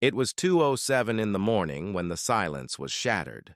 It was 2:07 in the morning when the silence was shattered.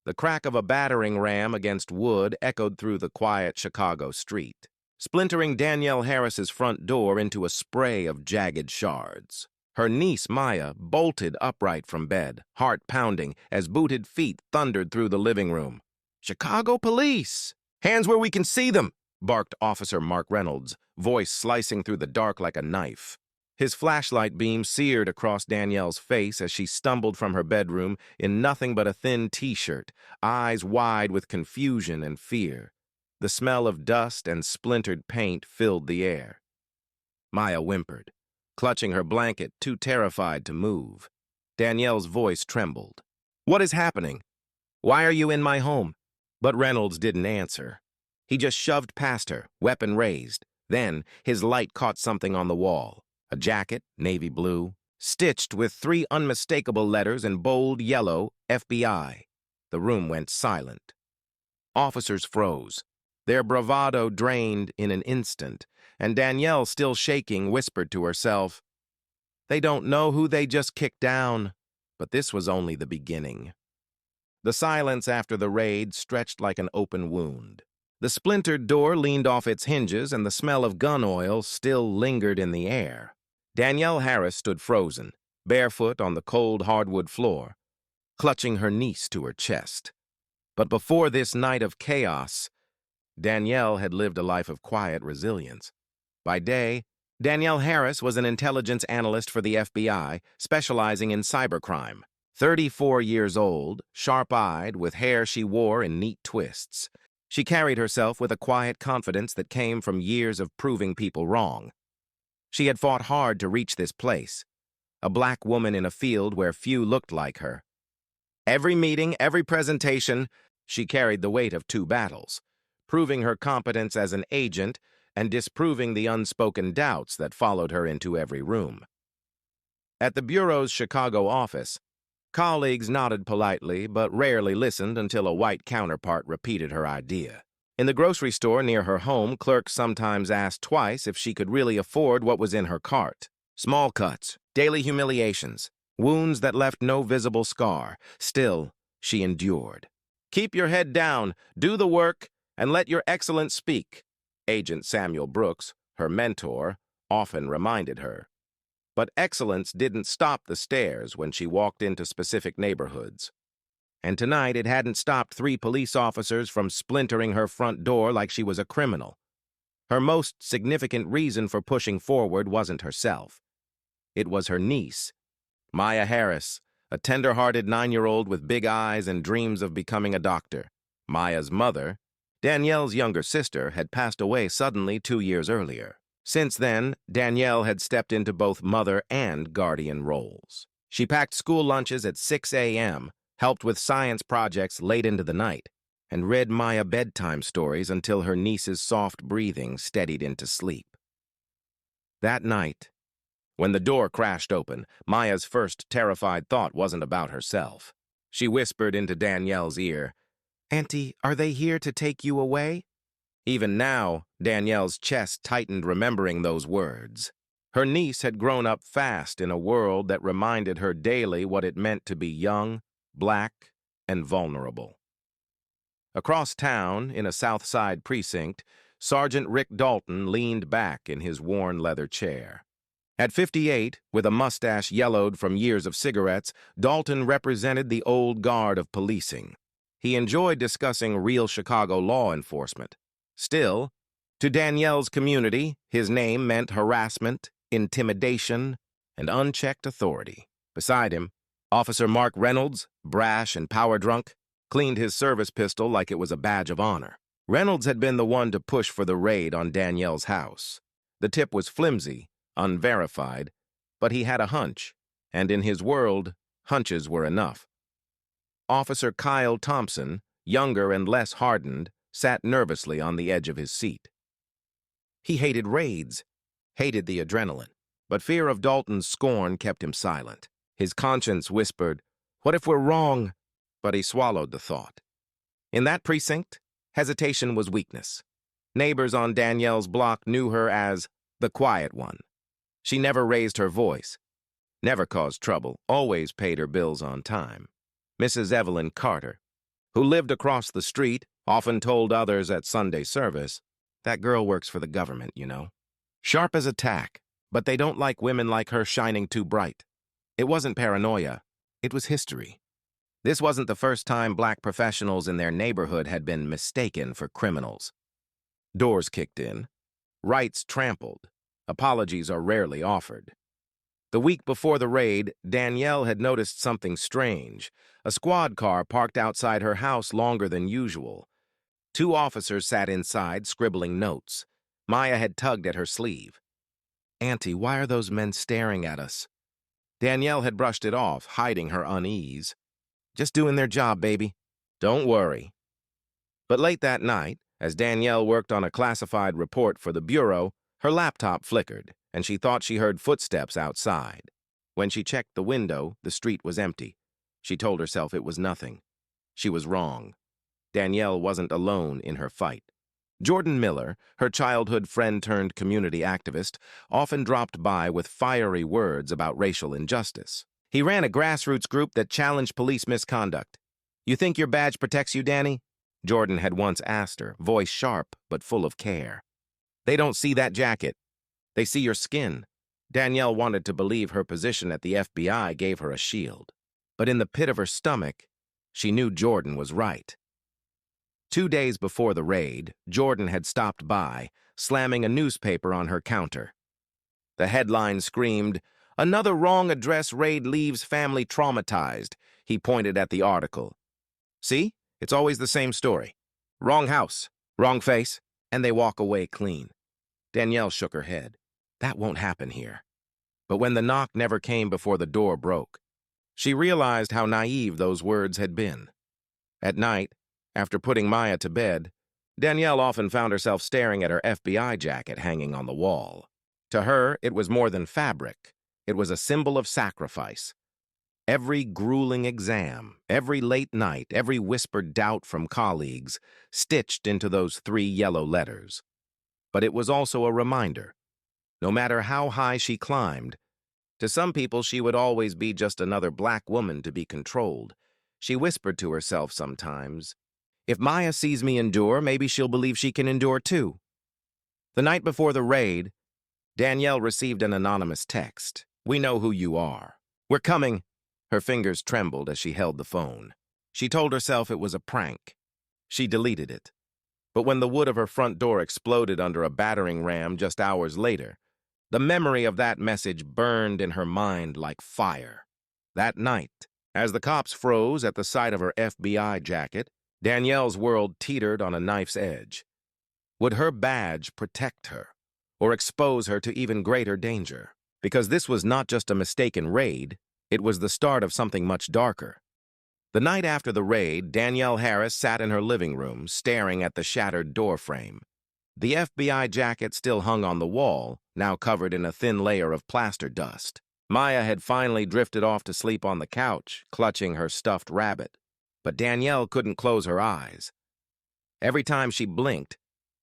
The crack of a battering ram against wood echoed through the quiet Chicago street, splintering Danielle Harris's front door into a spray of jagged shards. Her niece, Maya, bolted upright from bed, heart pounding, as booted feet thundered through the living room. "Chicago police! Hands where we can see them!" barked Officer Mark Reynolds, voice slicing through the dark like a knife. His flashlight beam seared across Danielle's face as she stumbled from her bedroom in nothing but a thin t-shirt, eyes wide with confusion and fear. The smell of dust and splintered paint filled the air. Maya whimpered, clutching her blanket, too terrified to move. Danielle's voice trembled. "What is happening? Why are you in my home?" But Reynolds didn't answer. He just shoved past her, weapon raised. Then his light caught something on the wall. A jacket, navy blue, stitched with 3 unmistakable letters in bold yellow, FBI. The room went silent. Officers froze. Their bravado drained in an instant, and Danielle, still shaking, whispered to herself, "They don't know who they just kicked down." But this was only the beginning. The silence after the raid stretched like an open wound. The splintered door leaned off its hinges, and the smell of gun oil still lingered in the air. Danielle Harris stood frozen, barefoot on the cold hardwood floor, clutching her niece to her chest. But before this night of chaos, Danielle had lived a life of quiet resilience. By day, Danielle Harris was an intelligence analyst for the FBI, specializing in cybercrime. 34 years old, sharp-eyed, with hair she wore in neat twists. She carried herself with a quiet confidence that came from years of proving people wrong. She had fought hard to reach this place, a black woman in a field where few looked like her. Every meeting, every presentation, she carried the weight of 2 battles, proving her competence as an agent and disproving the unspoken doubts that followed her into every room. At the Bureau's Chicago office, colleagues nodded politely but rarely listened until a white counterpart repeated her idea. In the grocery store near her home, clerks sometimes asked twice if she could really afford what was in her cart. Small cuts, daily humiliations, wounds that left no visible scar. Still, she endured. "Keep your head down, do the work, and let your excellence speak," Agent Samuel Brooks, her mentor, often reminded her. But excellence didn't stop the stares when she walked into specific neighborhoods. And tonight it hadn't stopped 3 police officers from splintering her front door like she was a criminal. Her most significant reason for pushing forward wasn't herself. It was her niece, Maya Harris, a tender-hearted 9-year-old with big eyes and dreams of becoming a doctor. Maya's mother, Danielle's younger sister, had passed away suddenly 2 years earlier. Since then, Danielle had stepped into both mother and guardian roles. She packed school lunches at 6 a.m., helped with science projects late into the night, and read Maya bedtime stories until her niece's soft breathing steadied into sleep. That night, when the door crashed open, Maya's first terrified thought wasn't about herself. She whispered into Danielle's ear, "Auntie, are they here to take you away?" Even now, Danielle's chest tightened remembering those words. Her niece had grown up fast in a world that reminded her daily what it meant to be young, black, and vulnerable. Across town, in a South Side precinct, Sergeant Rick Dalton leaned back in his worn leather chair. At 58, with a mustache yellowed from years of cigarettes, Dalton represented the old guard of policing. He enjoyed discussing real Chicago law enforcement. Still, to Danielle's community, his name meant harassment, intimidation, and unchecked authority. Beside him, Officer Mark Reynolds, brash and power-drunk, cleaned his service pistol like it was a badge of honor. Reynolds had been the one to push for the raid on Danielle's house. The tip was flimsy, unverified, but he had a hunch, and in his world, hunches were enough. Officer Kyle Thompson, younger and less hardened, sat nervously on the edge of his seat. He hated raids, hated the adrenaline, but fear of Dalton's scorn kept him silent. His conscience whispered, "What if we're wrong?" But he swallowed the thought. In that precinct, hesitation was weakness. Neighbors on Danielle's block knew her as the quiet one. She never raised her voice, Never caused trouble, always paid her bills on time. Mrs. Evelyn Carter, who lived across the street, often told others at Sunday service, "That girl works for the government, you know." Sharp as a tack, but they don't like women like her shining too bright. It wasn't paranoia, it was history. This wasn't the first time black professionals in their neighborhood had been mistaken for criminals. Doors kicked in, rights trampled, apologies are rarely offered. The week before the raid, Danielle had noticed something strange. A squad car parked outside her house longer than usual. 2 officers sat inside, scribbling notes. Maya had tugged at her sleeve. "Auntie, why are those men staring at us?" Danielle had brushed it off, hiding her unease. "Just doing their job, baby. Don't worry." But late that night, as Danielle worked on a classified report for the Bureau, her laptop flickered, and she thought she heard footsteps outside. When she checked the window, the street was empty. She told herself it was nothing. She was wrong. Danielle wasn't alone in her fight. Jordan Miller, her childhood friend-turned-community activist, often dropped by with fiery words about racial injustice. He ran a grassroots group that challenged police misconduct. "You think your badge protects you, Danny?" Jordan had once asked her, voice sharp but full of care. "They don't see that jacket. They see your skin." Danielle wanted to believe her position at the FBI gave her a shield. But in the pit of her stomach, she knew Jordan was right. 2 days before the raid, Jordan had stopped by, slamming a newspaper on her counter. The headline screamed, "Another wrong address raid leaves family traumatized." He pointed at the article. "See? It's always the same story. Wrong house, wrong face, and they walk away clean." Danielle shook her head. That won't happen here. But when the knock never came before the door broke, she realized how naive those words had been. At night, after putting Maya to bed, Danielle often found herself staring at her FBI jacket hanging on the wall. To her, it was more than fabric. It was a symbol of sacrifice. Every grueling exam, every late night, every whispered doubt from colleagues, stitched into those 3 yellow letters. But it was also a reminder. No matter how high she climbed, to some people she would always be just another black woman to be controlled. She whispered to herself sometimes, "If Maya sees me endure, maybe she'll believe she can endure too." The night before the raid, Danielle received an anonymous text. "We know who you are. We're coming." Her fingers trembled as she held the phone. She told herself it was a prank. She deleted it. But when the wood of her front door exploded under a battering ram just hours later, the memory of that message burned in her mind like fire. That night, as the cops froze at the sight of her FBI jacket, Danielle's world teetered on a knife's edge. Would her badge protect her, or expose her to even greater danger? Because this was not just a mistaken raid, it was the start of something much darker. The night after the raid, Danielle Harris sat in her living room, staring at the shattered doorframe. The FBI jacket still hung on the wall, now covered in a thin layer of plaster dust. Maya had finally drifted off to sleep on the couch, clutching her stuffed rabbit. But Danielle couldn't close her eyes. Every time she blinked,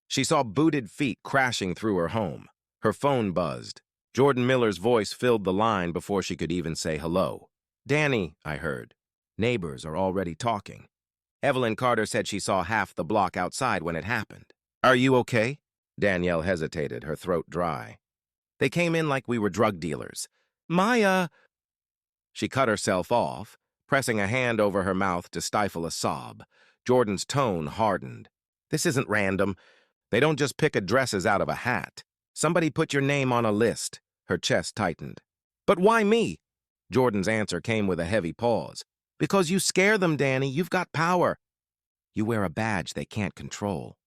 she saw booted feet crashing through her home. Her phone buzzed. Jordan Miller's voice filled the line before she could even say hello. "Danny," I heard. "Neighbors are already talking." Evelyn Carter said she saw half the block outside when it happened. "Are you okay?" Danielle hesitated, her throat dry. "They came in like we were drug dealers." "Maya!" She cut herself off, pressing a hand over her mouth to stifle a sob. Jordan's tone hardened. "This isn't random. They don't just pick addresses out of a hat. Somebody put your name on a list." Her chest tightened. "But why me?" Jordan's answer came with a heavy pause. "Because you scare them, Danny. You've got power. You wear a badge they can't control."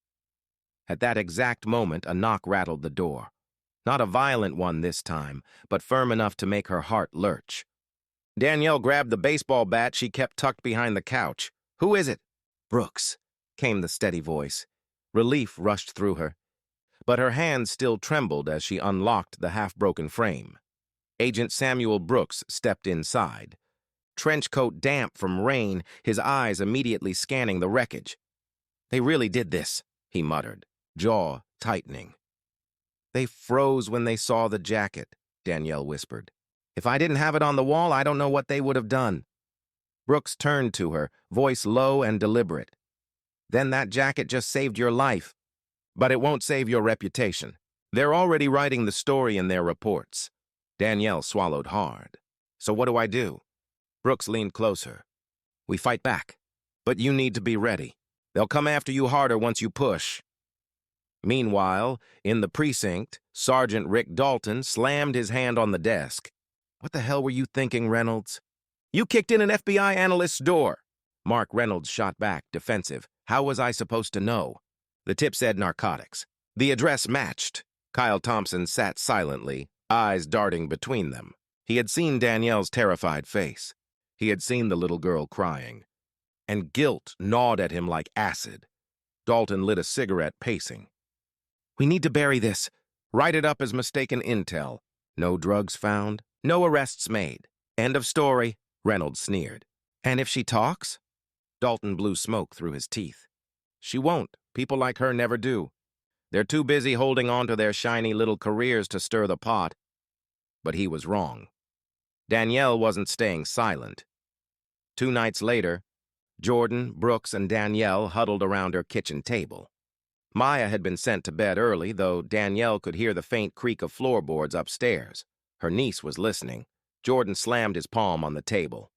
At that exact moment, a knock rattled the door. Not a violent one this time, but firm enough to make her heart lurch. Danielle grabbed the baseball bat she kept tucked behind the couch. "Who is it?" "Brooks," came the steady voice. Relief rushed through her, but her hands still trembled as she unlocked the half-broken frame. Agent Samuel Brooks stepped inside. Trench coat damp from rain, his eyes immediately scanning the wreckage. "They really did this," he muttered, jaw tightening. "They froze when they saw the jacket," Danielle whispered. If I didn't have it on the wall, I don't know what they would have done. Brooks turned to her, voice low and deliberate. Then that jacket just saved your life. But it won't save your reputation. They're already writing the story in their reports. Danielle swallowed hard. So what do I do? Brooks leaned closer. We fight back. But you need to be ready. They'll come after you harder once you push. Meanwhile, in the precinct, Sergeant Rick Dalton slammed his hand on the desk. What the hell were you thinking, Reynolds? You kicked in an FBI analyst's door. Mark Reynolds shot back, defensive. How was I supposed to know? The tip said narcotics. The address matched. Kyle Thompson sat silently, eyes darting between them. He had seen Danielle's terrified face. He had seen the little girl crying. And guilt gnawed at him like acid. Dalton lit a cigarette, pacing. We need to bury this. Write it up as mistaken intel. No drugs found. No arrests made. End of story, Reynolds sneered. And if she talks? Dalton blew smoke through his teeth. She won't. People like her never do. They're too busy holding on to their shiny little careers to stir the pot. But he was wrong. Danielle wasn't staying silent. 2 nights later, Jordan, Brooks, and Danielle huddled around her kitchen table. Maya had been sent to bed early, though Danielle could hear the faint creak of floorboards upstairs. Her niece was listening. Jordan slammed his palm on the table.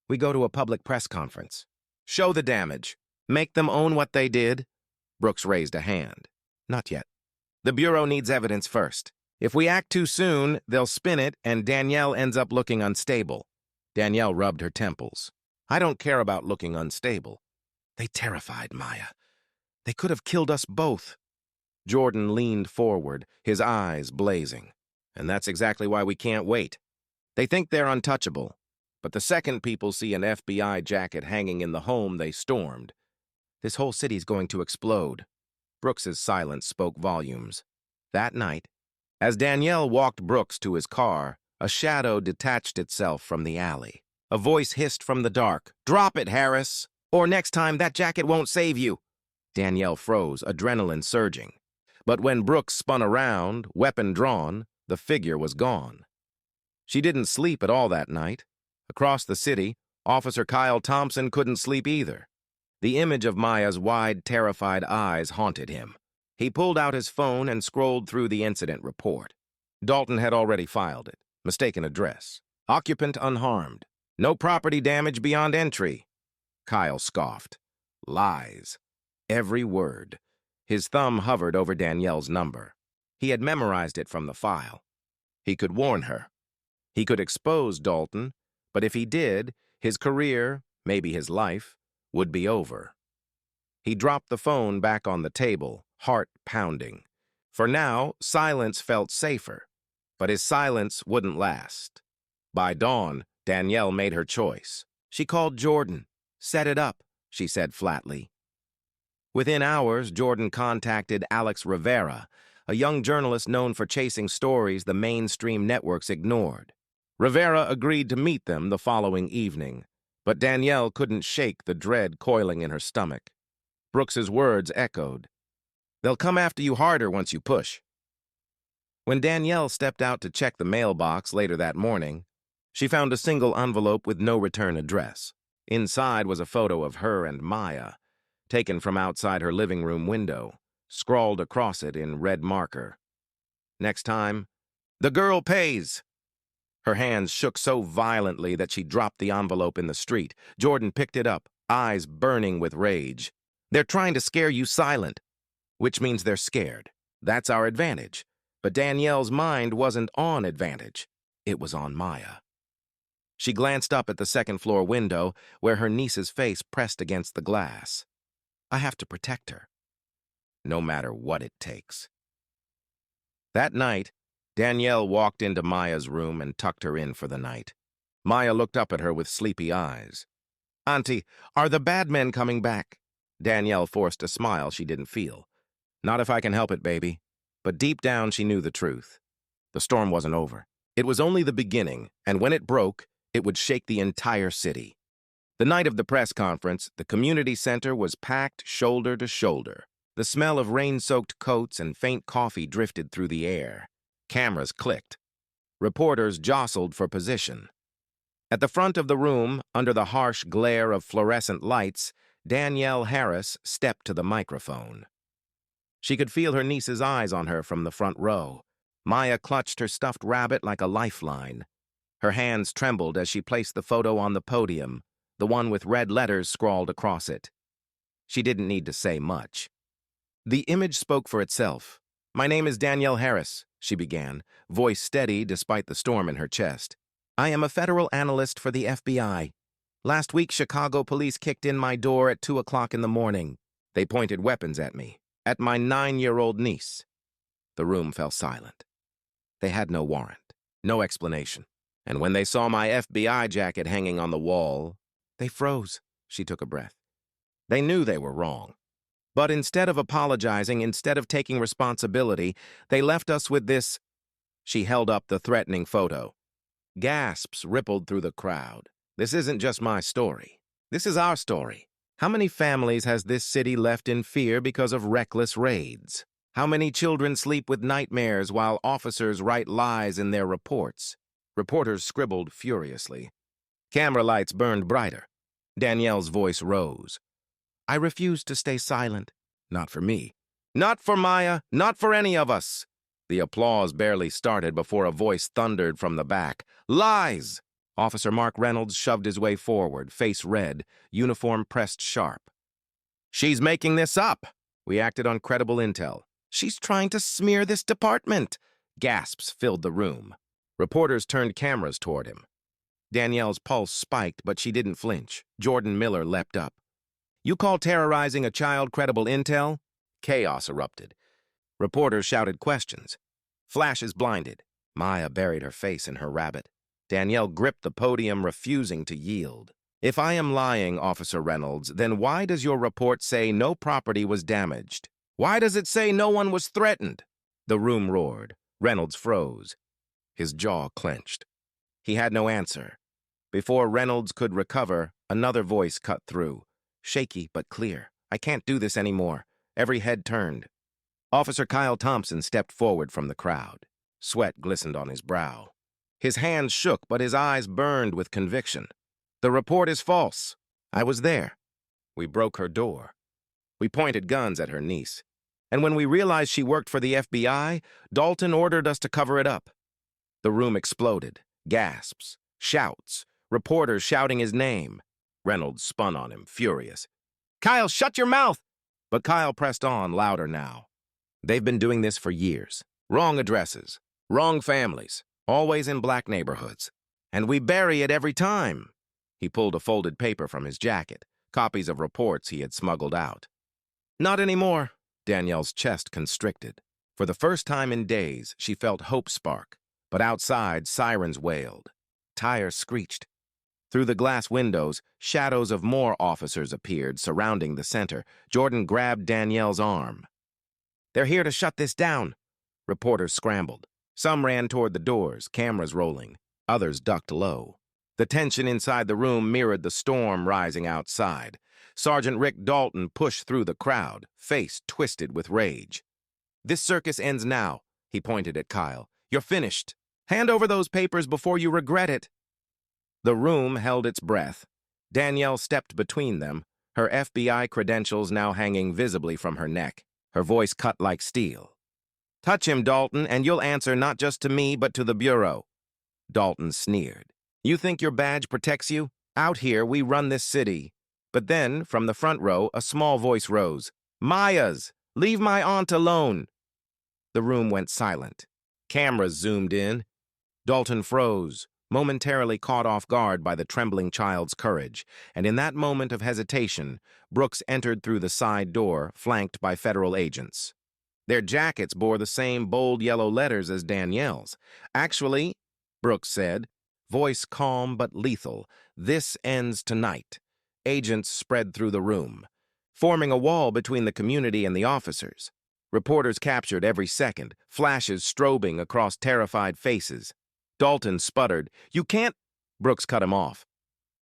We go to a public press conference. Show the damage. Make them own what they did. Brooks raised a hand. Not yet. The Bureau needs evidence first. If we act too soon, they'll spin it and Danielle ends up looking unstable. Danielle rubbed her temples. I don't care about looking unstable. They terrified Maya. They could have killed us both. Jordan leaned forward, his eyes blazing. And that's exactly why we can't wait. They think they're untouchable. But the second people see an FBI jacket hanging in the home they stormed, this whole city's going to explode. Brooks's silence spoke volumes. That night, as Danielle walked Brooks to his car, a shadow detached itself from the alley. A voice hissed from the dark, "Drop it, Harris, or next time that jacket won't save you." Danielle froze, adrenaline surging. But when Brooks spun around, weapon drawn, the figure was gone. She didn't sleep at all that night. Across the city, Officer Kyle Thompson couldn't sleep either. The image of Maya's wide, terrified eyes haunted him. He pulled out his phone and scrolled through the incident report. Dalton had already filed it. Mistaken address. Occupant unharmed. No property damage beyond entry. Kyle scoffed. Lies. Every word. His thumb hovered over Danielle's number. He had memorized it from the file. He could warn her. He could expose Dalton, but if he did, his career, maybe his life, would be over. He dropped the phone back on the table, heart pounding. For now, silence felt safer, but his silence wouldn't last. By dawn, Danielle made her choice. She called Jordan. Set it up, she said flatly. Within hours, Jordan contacted Alex Rivera, a young journalist known for chasing stories the mainstream networks ignored. Rivera agreed to meet them the following evening, but Danielle couldn't shake the dread coiling in her stomach. Brooks's words echoed. They'll come after you harder once you push. When Danielle stepped out to check the mailbox later that morning, she found a single envelope with no return address. Inside was a photo of her and Maya, taken from outside her living room window, scrawled across it in red marker. Next time, the girl pays. Her hands shook so violently that she dropped the envelope in the street. Jordan picked it up, eyes burning with rage. They're trying to scare you silent, which means they're scared. That's our advantage. But Danielle's mind wasn't on advantage. It was on Maya. She glanced up at the second-floor window, where her niece's face pressed against the glass. I have to protect her, no matter what it takes. That night, Danielle walked into Maya's room and tucked her in for the night. Maya looked up at her with sleepy eyes. Auntie, are the bad men coming back? Danielle forced a smile she didn't feel. Not if I can help it, baby. But deep down, she knew the truth. The storm wasn't over. It was only the beginning, and when it broke, it would shake the entire city. The night of the press conference, the community center was packed shoulder to shoulder. The smell of rain-soaked coats and faint coffee drifted through the air. Cameras clicked. Reporters jostled for position. At the front of the room, under the harsh glare of fluorescent lights, Danielle Harris stepped to the microphone. She could feel her niece's eyes on her from the front row. Maya clutched her stuffed rabbit like a lifeline. Her hands trembled as she placed the photo on the podium, the one with red letters scrawled across it. She didn't need to say much. The image spoke for itself. "My name is Danielle Harris," she began, voice steady despite the storm in her chest. "I am a federal analyst for the FBI. Last week, Chicago police kicked in my door at 2 o'clock in the morning. They pointed weapons at me, at my 9-year-old niece." The room fell silent. They had no warrant, no explanation. And when they saw my FBI jacket hanging on the wall, they froze. She took a breath. They knew they were wrong. But instead of apologizing, instead of taking responsibility, they left us with this. She held up the threatening photo. Gasps rippled through the crowd. This isn't just my story. This is our story. How many families has this city left in fear because of reckless raids? How many children sleep with nightmares while officers write lies in their reports? Reporters scribbled furiously. Camera lights burned brighter. Danielle's voice rose. "I refuse to stay silent. Not for me. Not for Maya. Not for any of us." The applause barely started before a voice thundered from the back. "Lies!" Officer Mark Reynolds shoved his way forward, face red, uniform pressed sharp. "She's making this up. We acted on credible intel. She's trying to smear this department." Gasps filled the room. Reporters turned cameras toward him. Danielle's pulse spiked, but she didn't flinch. Jordan Miller leapt up. "You call terrorizing a child credible intel?" Chaos erupted. Reporters shouted questions. Flashes blinded. Maya buried her face in her rabbit. Danielle gripped the podium, refusing to yield. "If I am lying, Officer Reynolds, then why does your report say no property was damaged? Why does it say no one was threatened?" The room roared. Reynolds froze. His jaw clenched. He had no answer. Before Reynolds could recover, another voice cut through. Shaky but clear. "I can't do this anymore." Every head turned. Officer Kyle Thompson stepped forward from the crowd. Sweat glistened on his brow. His hands shook, but his eyes burned with conviction. "The report is false. I was there. We broke her door. We pointed guns at her niece. And when we realized she worked for the FBI, Dalton ordered us to cover it up." The room exploded. Gasps, shouts, reporters shouting his name. Reynolds spun on him, furious. "Kyle, shut your mouth!" But Kyle pressed on, louder now. "They've been doing this for years. Wrong addresses, wrong families, always in black neighborhoods. And we bury it every time." He pulled a folded paper from his jacket, copies of reports he had smuggled out. "Not anymore." Danielle's chest constricted. For the first time in days, she felt hope spark. But outside, sirens wailed. Tires screeched. Through the glass windows, shadows of more officers appeared, surrounding the center. Jordan grabbed Danielle's arm. "They're here to shut this down." Reporters scrambled. Some ran toward the doors, cameras rolling. Others ducked low. The tension inside the room mirrored the storm rising outside. Sergeant Rick Dalton pushed through the crowd, face twisted with rage. "This circus ends now," he pointed at Kyle. "You're finished. Hand over those papers before you regret it." The room held its breath. Danielle stepped between them, her FBI credentials now hanging visibly from her neck, her voice cut like steel. "Touch him, Dalton, and you'll answer not just to me, but to the Bureau." Dalton sneered. "You think your badge protects you? Out here, we run this city." But then, from the front row, a small voice rose. "Maya's! Leave my aunt alone!" The room went silent. Cameras zoomed in. Dalton froze, momentarily caught off guard by the trembling child's courage, and in that moment of hesitation, Brooks entered through the side door, flanked by federal agents. Their jackets bore the same bold yellow letters as Danielle's. "Actually," Brooks said, voice calm but lethal, "this ends tonight." Agents spread through the room, forming a wall between the community and the officers. Reporters captured every second, flashes strobing across terrified faces. Dalton sputtered, "You can't—" Brooks cut him off.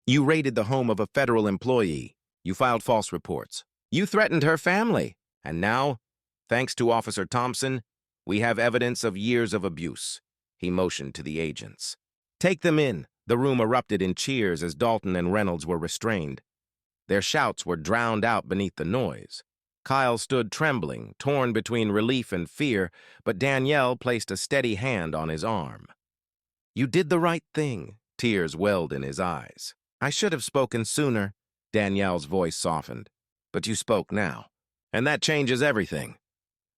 "You raided the home of a federal employee. You filed false reports. You threatened her family. And now, thanks to Officer Thompson, we have evidence of years of abuse. He motioned to the agents. "Take them in." The room erupted in cheers as Dalton and Reynolds were restrained. Their shouts were drowned out beneath the noise. Kyle stood trembling, torn between relief and fear, but Danielle placed a steady hand on his arm. "You did the right thing." Tears welled in his eyes. "I should have spoken sooner." Danielle's voice softened. "But you spoke now, and that changes everything."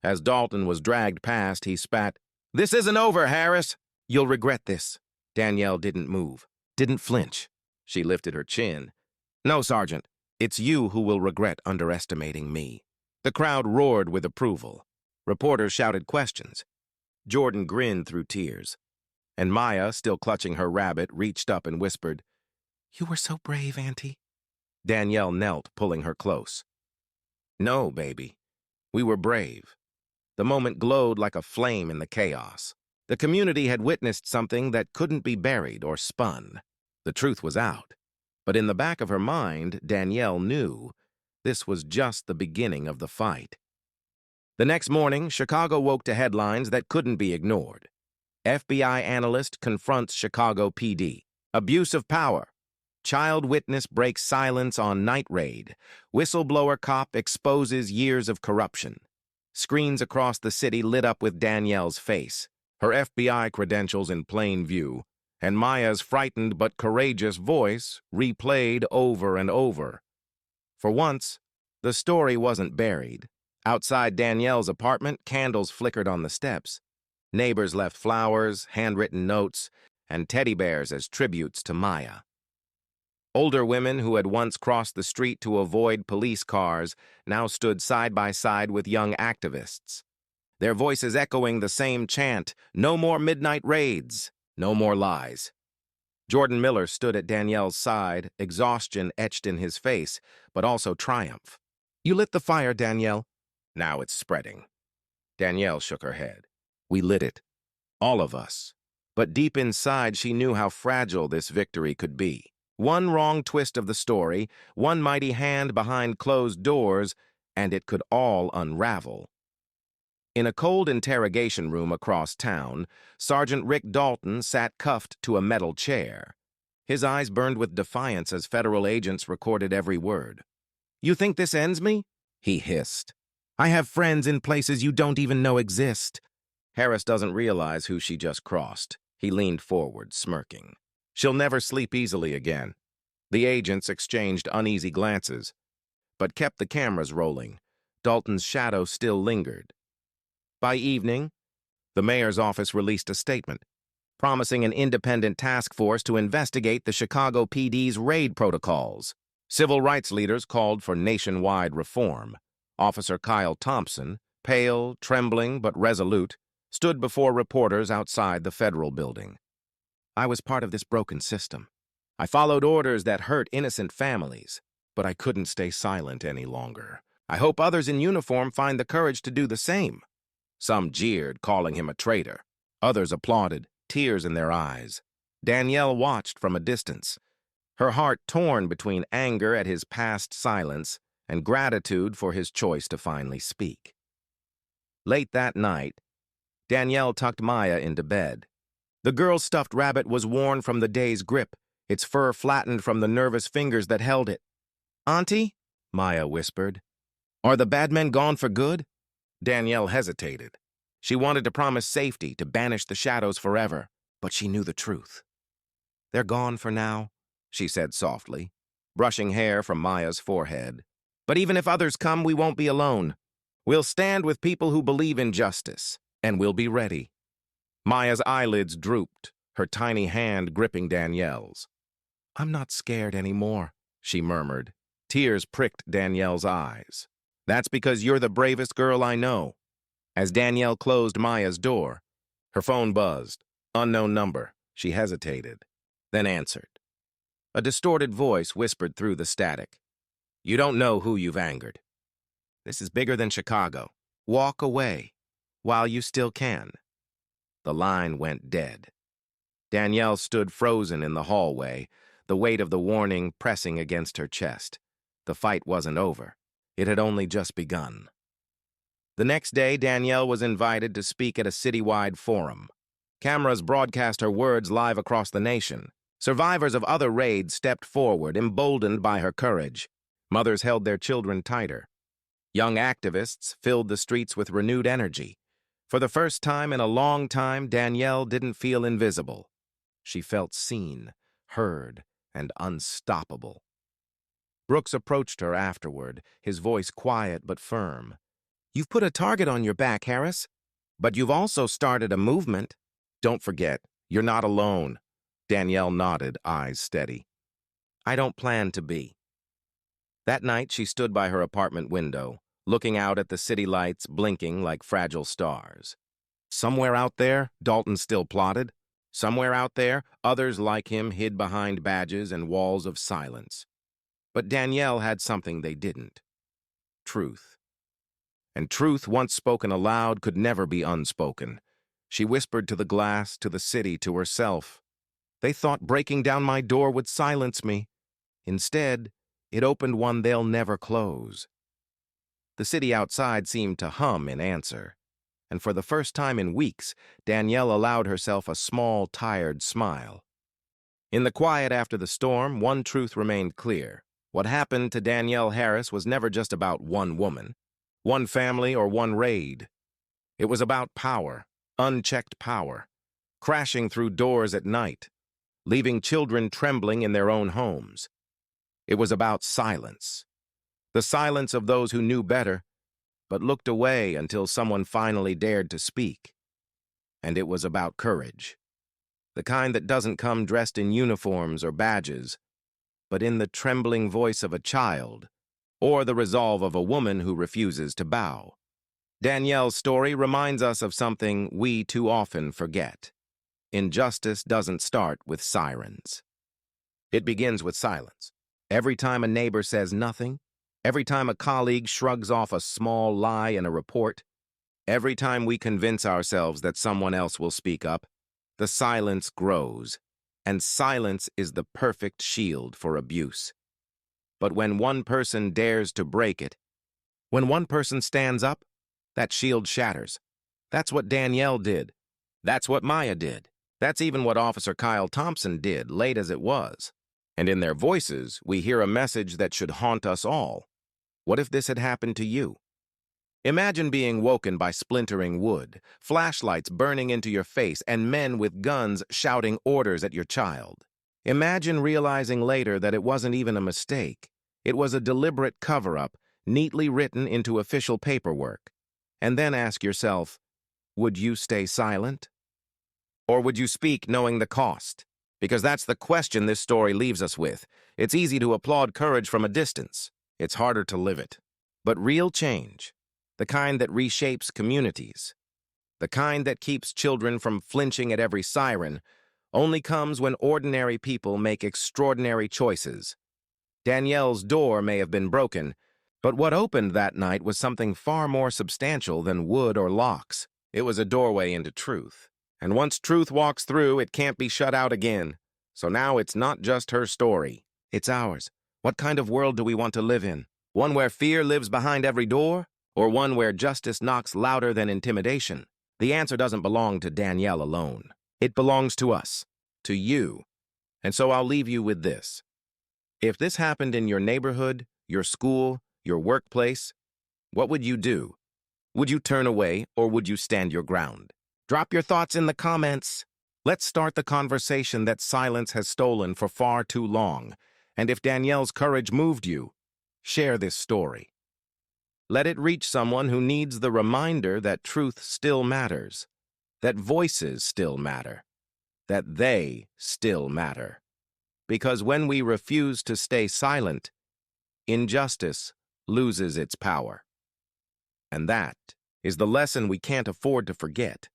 As Dalton was dragged past, he spat, "This isn't over, Harris. You'll regret this." Danielle didn't move, didn't flinch. She lifted her chin. "No, Sergeant, it's you who will regret underestimating me." The crowd roared with approval. Reporters shouted questions. Jordan grinned through tears. And Maya, still clutching her rabbit, reached up and whispered, "You were so brave, Auntie." Danielle knelt, pulling her close. "No, baby. We were brave." The moment glowed like a flame in the chaos. The community had witnessed something that couldn't be buried or spun. The truth was out. But in the back of her mind, Danielle knew this was just the beginning of the fight. The next morning, Chicago woke to headlines that couldn't be ignored. FBI analyst confronts Chicago PD. Abuse of power. Child witness breaks silence on night raid. Whistleblower cop exposes years of corruption. Screens across the city lit up with Danielle's face, her FBI credentials in plain view, and Maya's frightened but courageous voice replayed over and over. For once, the story wasn't buried. Outside Danielle's apartment, candles flickered on the steps. Neighbors left flowers, handwritten notes, and teddy bears as tributes to Maya. Older women who had once crossed the street to avoid police cars now stood side by side with young activists, their voices echoing the same chant, "No more midnight raids, no more lies." Jordan Miller stood at Danielle's side, exhaustion etched in his face, but also triumph. "You lit the fire, Danielle." "Now it's spreading." Danielle shook her head. "We lit it. All of us." But deep inside, she knew how fragile this victory could be. One wrong twist of the story, one mighty hand behind closed doors, and it could all unravel. In a cold interrogation room across town, Sergeant Rick Dalton sat cuffed to a metal chair. His eyes burned with defiance as federal agents recorded every word. "You think this ends me?" he hissed. "I have friends in places you don't even know exist." Harris doesn't realize who she just crossed. He leaned forward, smirking. "She'll never sleep easily again." The agents exchanged uneasy glances, but kept the cameras rolling. Dalton's shadow still lingered. By evening, the mayor's office released a statement, promising an independent task force to investigate the Chicago PD's raid protocols. Civil rights leaders called for nationwide reform. Officer Kyle Thompson, pale, trembling, but resolute, stood before reporters outside the federal building. "I was part of this broken system. I followed orders that hurt innocent families, but I couldn't stay silent any longer. I hope others in uniform find the courage to do the same." Some jeered, calling him a traitor. Others applauded, tears in their eyes. Danielle watched from a distance, her heart torn between anger at his past silence and gratitude for his choice to finally speak. Late that night, Danielle tucked Maya into bed. The girl's stuffed rabbit was worn from the day's grip, its fur flattened from the nervous fingers that held it. "Auntie," Maya whispered, "are the bad men gone for good?" Danielle hesitated. She wanted to promise safety, to banish the shadows forever, but she knew the truth. "They're gone for now," she said softly, brushing hair from Maya's forehead. "But even if others come, we won't be alone. We'll stand with people who believe in justice, and we'll be ready." Maya's eyelids drooped, her tiny hand gripping Danielle's. "I'm not scared anymore," she murmured. Tears pricked Danielle's eyes. "That's because you're the bravest girl I know." As Danielle closed Maya's door, her phone buzzed. Unknown number. She hesitated, then answered. A distorted voice whispered through the static. "You don't know who you've angered. This is bigger than Chicago. Walk away while you still can." The line went dead. Danielle stood frozen in the hallway, the weight of the warning pressing against her chest. The fight wasn't over. It had only just begun. The next day, Danielle was invited to speak at a citywide forum. Cameras broadcast her words live across the nation. Survivors of other raids stepped forward, emboldened by her courage. Mothers held their children tighter. Young activists filled the streets with renewed energy. For the first time in a long time, Danielle didn't feel invisible. She felt seen, heard, and unstoppable. Brooks approached her afterward, his voice quiet but firm. "You've put a target on your back, Harris, but you've also started a movement. Don't forget, you're not alone." Danielle nodded, eyes steady. "I don't plan to be." That night, she stood by her apartment window, looking out at the city lights blinking like fragile stars. Somewhere out there, Dalton still plotted. Somewhere out there, others like him hid behind badges and walls of silence. But Danielle had something they didn't: truth. And truth, once spoken aloud, could never be unspoken. She whispered to the glass, to the city, to herself. "They thought breaking down my door would silence me. Instead, it opened one they'll never close." The city outside seemed to hum in answer. And for the first time in weeks, Danielle allowed herself a small, tired smile. In the quiet after the storm, one truth remained clear. What happened to Danielle Harris was never just about one woman, one family, or one raid. It was about power, unchecked power, crashing through doors at night, leaving children trembling in their own homes. It was about silence, the silence of those who knew better, but looked away until someone finally dared to speak. And it was about courage, the kind that doesn't come dressed in uniforms or badges, but in the trembling voice of a child, or the resolve of a woman who refuses to bow. Danielle's story reminds us of something we too often forget. Injustice doesn't start with sirens. It begins with silence. Every time a neighbor says nothing, every time a colleague shrugs off a small lie in a report, every time we convince ourselves that someone else will speak up, the silence grows, and silence is the perfect shield for abuse. But when one person dares to break it, when one person stands up, that shield shatters. That's what Danielle did. That's what Maya did. That's even what Officer Kyle Thompson did, late as it was. And in their voices, we hear a message that should haunt us all. What if this had happened to you? Imagine being woken by splintering wood, flashlights burning into your face, and men with guns shouting orders at your child. Imagine realizing later that it wasn't even a mistake. It was a deliberate cover-up, neatly written into official paperwork. And then ask yourself, would you stay silent? Or would you speak knowing the cost? Because that's the question this story leaves us with. It's easy to applaud courage from a distance. It's harder to live it. But real change, the kind that reshapes communities, the kind that keeps children from flinching at every siren, only comes when ordinary people make extraordinary choices. Danielle's door may have been broken, but what opened that night was something far more substantial than wood or locks. It was a doorway into truth. And once truth walks through, it can't be shut out again. So now it's not just her story. It's ours. What kind of world do we want to live in? One where fear lives behind every door? Or one where justice knocks louder than intimidation? The answer doesn't belong to Danielle alone. It belongs to us, to you. And so I'll leave you with this. If this happened in your neighborhood, your school, your workplace, what would you do? Would you turn away, or would you stand your ground? Drop your thoughts in the comments. Let's start the conversation that silence has stolen for far too long. And if Danielle's courage moved you, share this story. Let it reach someone who needs the reminder that truth still matters, that voices still matter, that they still matter. Because when we refuse to stay silent, injustice loses its power. And that is the lesson we can't afford to forget.